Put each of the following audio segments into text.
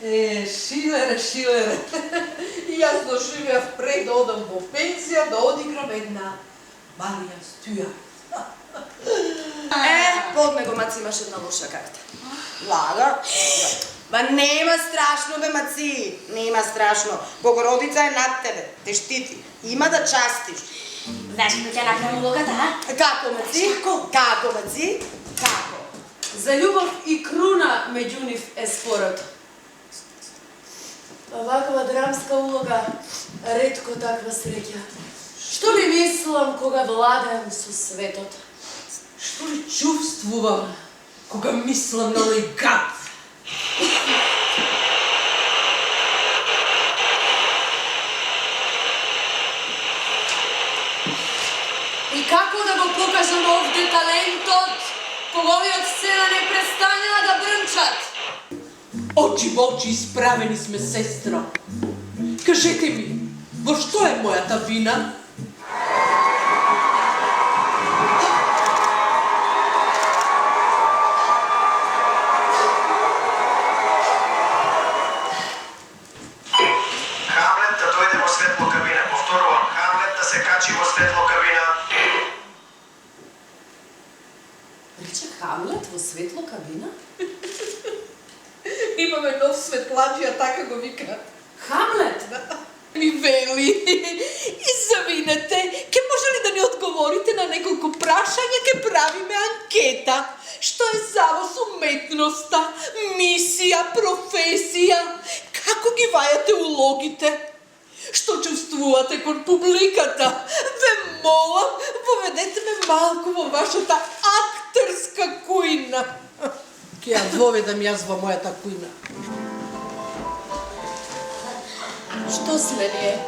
Шилере. И јас доживеав пред да одам во пензија да одиграм една Марија Стюарт. Подме го, Маци, имаш една лоша карта. Лага? Ба нема страшно, бе, Маци. Нема страшно. Богородица е над тебе. Те штити. Има да частиш. Знаеш како ќе направам улогата, а? Како, Маци? Како, Маци? Како? За љубов и круна меѓу нив е спорот. Ваква драмска улога, ретко таква среќа. Што ли мислам кога владеам со светот? Што ли чувствувам кога мислам на овој гад? И како да го покажам овде талентот, кога овие сцена не престанува да брнчат? Очи во очи исправени сме, сестро. Кажете ми, во што е мојата вина? Хамлет да дојде во светло кабина. Повторувам, Хамлет да се качи во светло кабина. Рече Хамлет во светло кабина? Имаме нов светладжија, така го викаат. Хамлет? Ми вели, извинете, ке може ли да ни одговорите на неколку прашања, ке правиме анкета? Што е за вас уметноста, мисија, професија? Како ги вајате улогите? Што чувствувате кон публиката? Ве молам, воведете ме малку во вашата актерска кујна. Ке ја воведам јас во мојата кујна. Што сме ние?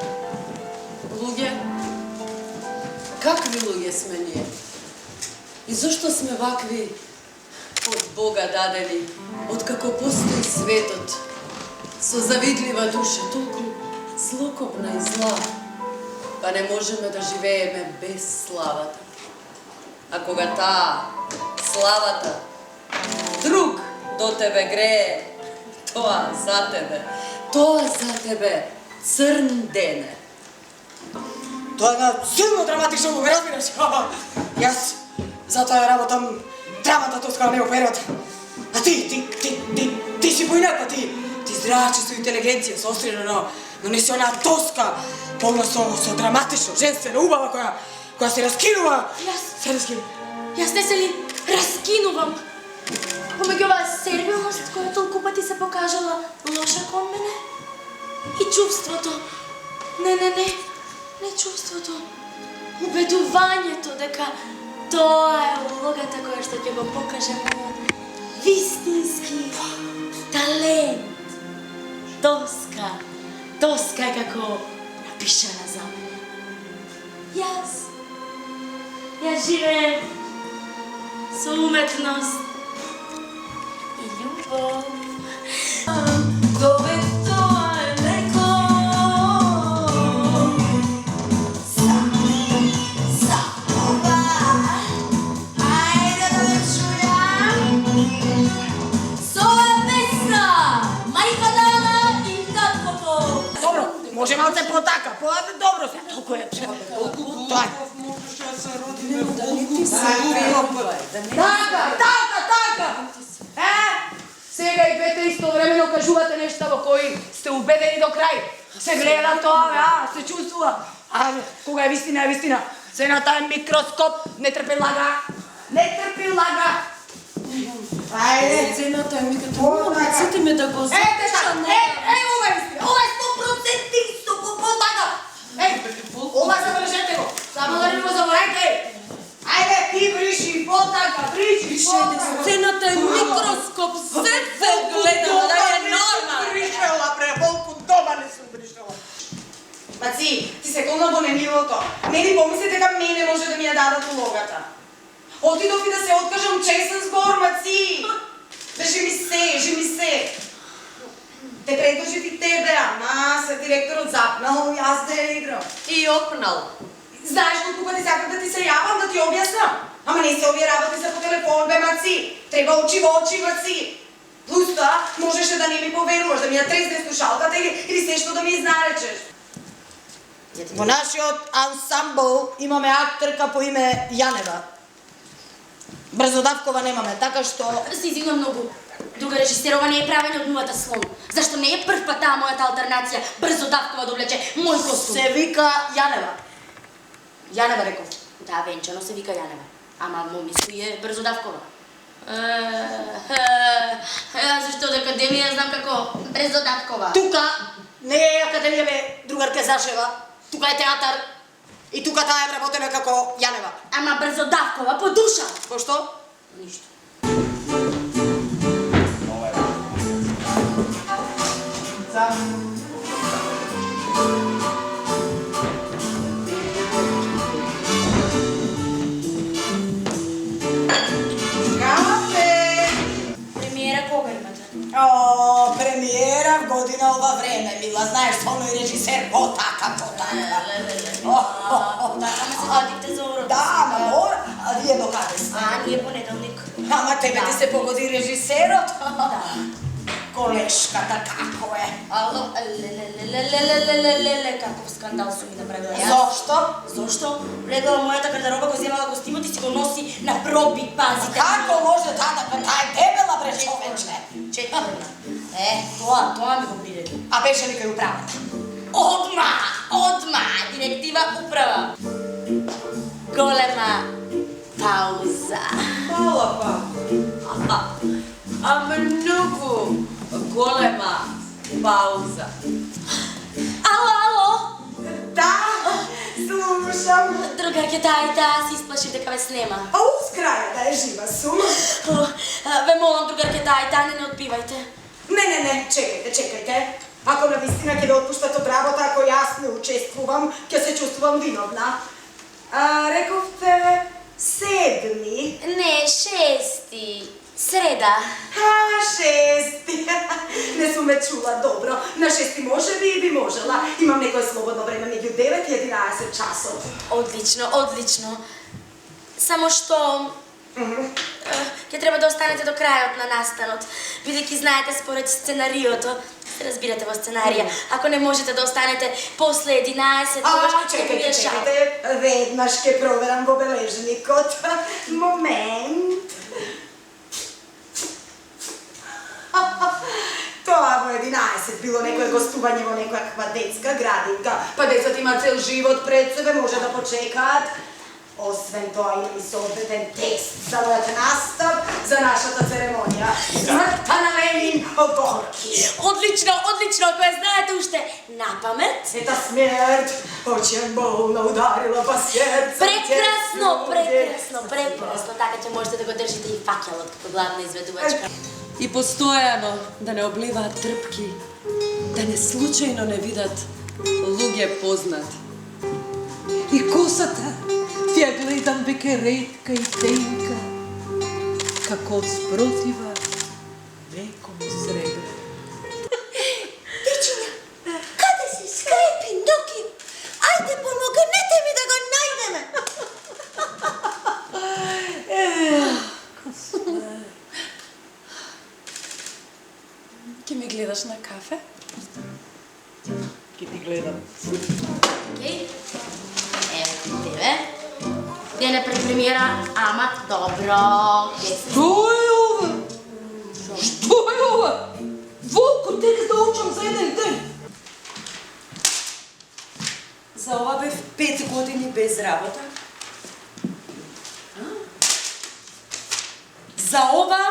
Луѓе? Какви луѓе сме ние? И зошто сме вакви од Бога дадени, откако постои светот, со завидлива душа, толку злокобна и зла, па не можеме да живееме без славата. А кога таа славата друг до тебе грее, тоа за тебе црн ден е. Тоа е една силно драматична улога, разбираш? Јас затоа ја работам драмата тоска не операта. А ти си поинаква, ти зрачи со интелигенција, со острина, но не си онаа тоска, полна со драматично, женствена, убава, која се раскинува. Јас не се ли раскинувам? Помеѓу оваа сервилност која толку пати се покажала лоша кон мене и чувството, не чувството, убедувањето дека тоа е улогата која што ќе го покаже мојот вистински талент. Тоска е како напишана за мене. Јас живеем со уметност и љубов. Дове тоа е леко. Са ова. Ајде да ме чујам. Со песна Мајка Дана и таткото. Добро, може малце потака, добро се, толку е. Тоа е. Така! Сега и двете истовремено кажувате нешта во кои сте убедени до крај. Се гледа тоа, се чувствува. Кога е вистина, е вистина. Се на тај микроскоп, не трпи лага. Ајде. Цената е микроскоп, рацете ме да го запишам. Ова е вистина, ова е 100% исто, потака. Ова забележете го, само да не го заборавите. Ајде, ти бриши, потака, бриши, потака. Сцената е микроскоп, се гледа, да е нормално. Бришела, волку, дома не сум бришела. Маци, ти се колна во немилото. Не ни помисли дека мене може да ми ја дадат улогата. Отидов и да се откажам честен збор, Маци. Држи ми се. Те предложив и тебе, ама се директорот запнал, јас да ја играм. И опнал. Знаеш колку пати сакам да ти се јавам, да ти објаснам? Ама не се овие работи се по телефон, бе, Маци. Треба очи во очи, Маци. Плюс тоа, можеш може да не ми поверуваш, да ми ја тресне слушалката или се што да ми изнаречеш. Во нашиот ансамбл имаме актерка по име Јанева. Брзодавкова немаме, така што... Се извинувам многу. Друга режисерова не е правење од нулата слон. Зашто не е прв пат таа мојата алтернација Брзодавкова да облече мој костум? Се вика Јанева. Јанева реков. Да, венчано се вика Јанева. Ама момиско е Брзодавкова. Зашто од академија знам како Брзодавкова. Тука не е академија бе, другарке Зашева. Тука е театар. И тука таа е вработена како Јанева. Ама Брзодавкова по душа. По што? Ништо. Кафе! Премиера кога имате? О, премиера в година ова време, мила, знаеш, со оној режисер, потака. Ама се годите за урок. Да, ама мора, а вие до каде сте? Ние понеделник. Ама тебе ти се погоди режисерот? Да. Колешката, како е? Ало, леле, каков скандал су ми направила јас. Зошто? Зошто? Влегла мојата гардероба, го земала костимот и си го носи на проби, пазите. Како може таа да е дебела бре човече? Четврна. Тоа ми го приреди. А беше ли кај управата? Одма, директива управа. Голема пауза. Мала па. Ама многу голема пауза. Ало! Да, слушам. Другарке Тајта, се исплашив дека ве снема. А ускраја да е жива сум. Ве молам, другарке Тајта, не одбивајте. Не, чекајте. Ако навистина ќе ве отпуштат од работа, ако јас не учествувам, ќе се чувствувам виновна. Рековте 7. Не, 6. Среда. 6. Не сум ме чула добро. На 6 може би можела. Имам некое слободно време меѓу 9 и 11 часот. Одлично. Само што ќе треба да останете до крајот на настанот, бидејќи знаете според сценариото, се разбирате во сценарија. Ако не можете да останете после 11, чекајте. Веднаш ќе проверам во бележникот. Момент. Тоа во 11 било некое гостување во некоја детска градинка. Па децата имаат цел живот пред себе, може да почекаат. Освен тоа има и соодветен текст за мојата настап, за нашата церемонија. Смртта на Ленин од Горки. Одлично, ако ја знаете уште на памет. Ета смерт, очень болно ударила по сердцу. Прекрасно. Така ќе можете да го држите и факелот како главна изведувачка. И постојано да не обливаат трпки, да не случајно не видат луѓе познати. И косата ти ја гледам веќе ретка и тенка, како од спротива веком сребра. Дечиња, каде си скрепи ноги? Ајде помогнете ми да го најдеме. Ке ми гледаш на кафе? Ке ти гледам. Океј. Ево тебе. Ден е пред премиера, ама добро. Што е ова? Што е ова? Волко, текст да учам за еден ден. За ова бев 5 години без работа. За ова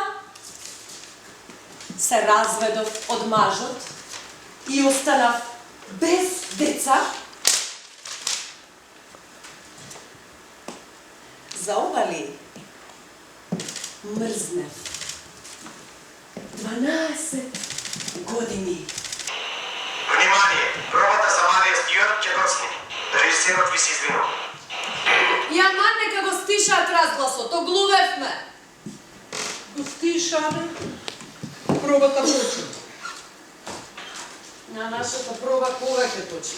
се разведов од мажот и останав без деца. За ова ли мрзнев 12 години. Внимание! Пробата за Марија Стюарт ќе доцни. Режисерот ви се извинува. Ја ман нека го стишаат разгласот, оглувевме. Го стишаме. Пробата почне. На нашата проба кога ќе точи?